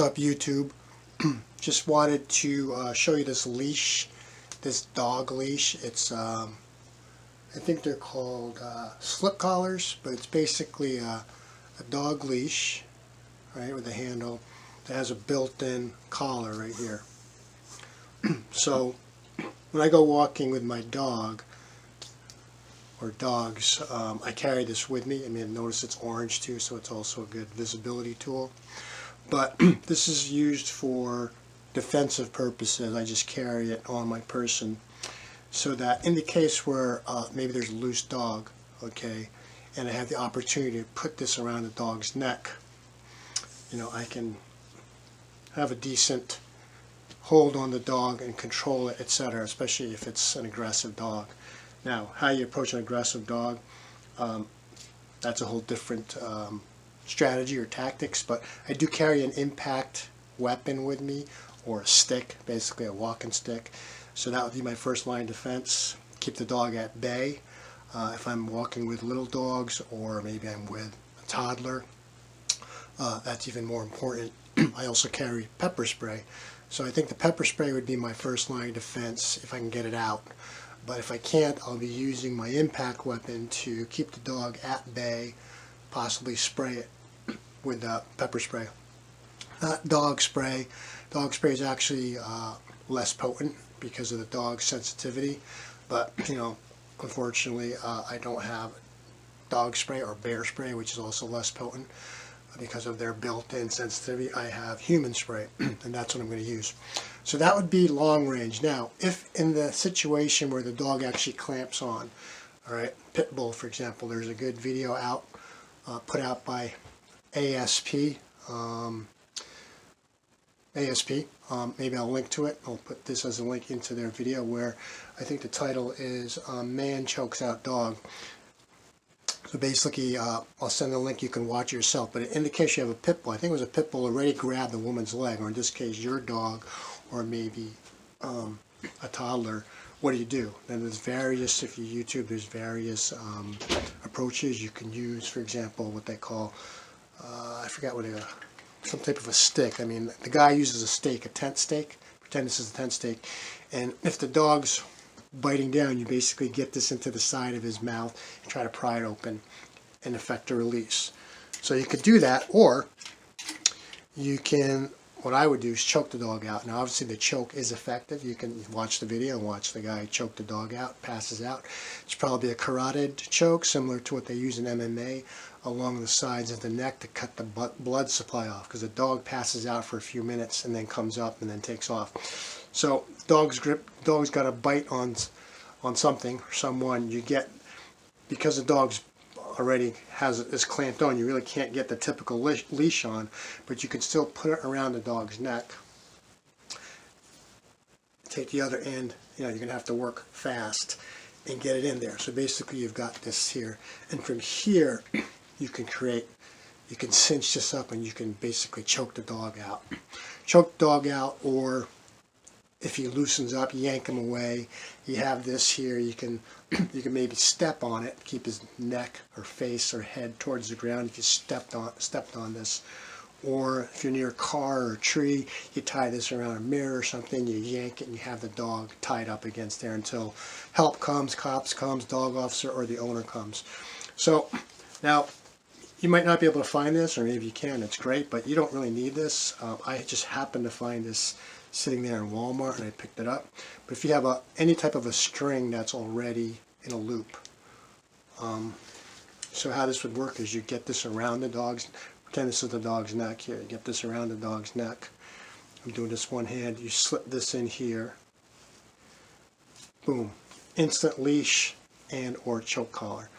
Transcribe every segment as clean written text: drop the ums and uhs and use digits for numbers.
up, YouTube? Just wanted to show you this leash, this dog leash. It's I think they're called slip collars, but it's basically a dog leash, right, with a handle that has a built-in collar right here. So when I go walking with my dog or dogs, I carry this with me. I mean, notice it's orange too, so it's also a good visibility tool. But this is used for defensive purposes. I just carry it on my person so that in the case where maybe there's a loose dog, okay, and I have the opportunity to put this around the dog's neck, you know, I can have a decent hold on the dog and control it, etc., especially if it's an aggressive dog. Now, how you approach an aggressive dog, that's a whole different strategy or tactics, but I do carry an impact weapon with me, or a stick, basically a walking stick. So that would be my first line of defense, keep the dog at bay. If I'm walking with little dogs, or maybe I'm with a toddler, that's even more important. I also carry pepper spray. So I think the pepper spray would be my first line of defense if I can get it out. But if I can't, I'll be using my impact weapon to keep the dog at bay, possibly spray it with pepper spray. Not dog spray. Dog spray is actually less potent because of the dog's sensitivity. But, you know, unfortunately, I don't have dog spray or bear spray, which is also less potent because of their built-in sensitivity. I have human spray, and that's what I'm going to use. So that would be long range. Now, if in the situation where the dog actually clamps on, all right, pit bull, for example, there's a good video out, put out by ASP. Maybe I'll link to it. I'll put this as a link into their video, where I think the title is Man Chokes Out Dog. So basically, I'll send a link, you can watch it yourself. But in the case you have a pit bull, I think it was a pit bull already grabbed the woman's leg, or in this case your dog, or maybe a toddler. What do? Then there's various, if you YouTube, there's various approaches you can use. For example, what they call, I forgot what some type of a stick. I mean, the guy uses a stake, a tent stake. Pretend this is a tent stake. And if the dog's biting down, you basically get this into the side of his mouth and try to pry it open and effect a release. So you could do that, or you can, what I would do is choke the dog out. Now obviously the choke is effective. You can watch the video and watch the guy choke the dog out, passes out. It's probably a carotid choke, similar to what they use in MMA, along the sides of the neck to cut the blood supply off, because the dog passes out for a few minutes and then comes up and then takes off. So dog's got a bite on something or someone. You get, because the dog's already is clamped on, you really can't get the typical leash on, but you can still put it around the dog's neck. Take the other end, you know, you're gonna have to work fast and get it in there. So basically you've got this here, and from here you can cinch this up and you can basically choke the dog out. Choke the dog out, or if he loosens up, yank him away. You have this here, you can maybe step on it, keep his neck or face or head towards the ground if you stepped on this. Or if you're near a car or a tree, you tie this around a mirror or something, you yank it and you have the dog tied up against there until help comes, cops comes, dog officer, or the owner comes. So now, you might not be able to find this, or maybe you can, it's great, but you don't really need this. I just happened to find this sitting there in Walmart and I picked it up. But if you have any type of a string that's already in a loop, so how this would work is you get this around the dog's, pretend this is the dog's neck here, you get this around the dog's neck. I'm doing this one hand, you slip this in here, boom, instant leash and or choke collar.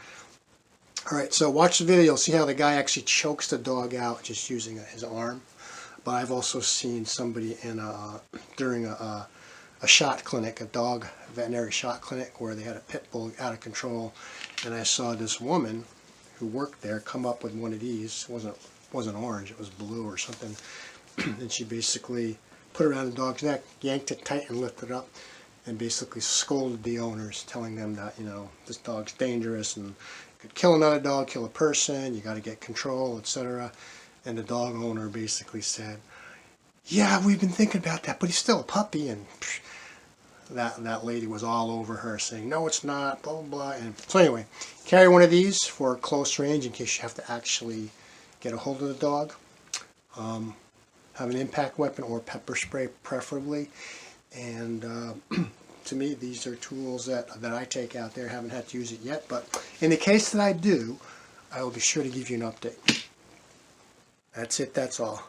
Alright, so watch the video, see how the guy actually chokes the dog out just using his arm. But I've also seen somebody during a shot clinic, a dog veterinary shot clinic, where they had a pit bull out of control, and I saw this woman who worked there come up with one of these. It wasn't orange, it was blue or something, and she basically put it around the dog's neck, yanked it tight and lifted it up, and basically scolded the owners, telling them that, you know, this dog's dangerous and could kill another dog, kill a person, you got to get control, etc. And the dog owner basically said, yeah, we've been thinking about that, but he's still a puppy. And that lady was all over her saying, no, it's not, blah, blah, blah. And so anyway, carry one of these for close range in case you have to actually get a hold of the dog. Have an impact weapon or pepper spray preferably. And to me, these are tools that I take out there. Haven't had to use it yet, but in the case that I do, I will be sure to give you an update. That's it, that's all.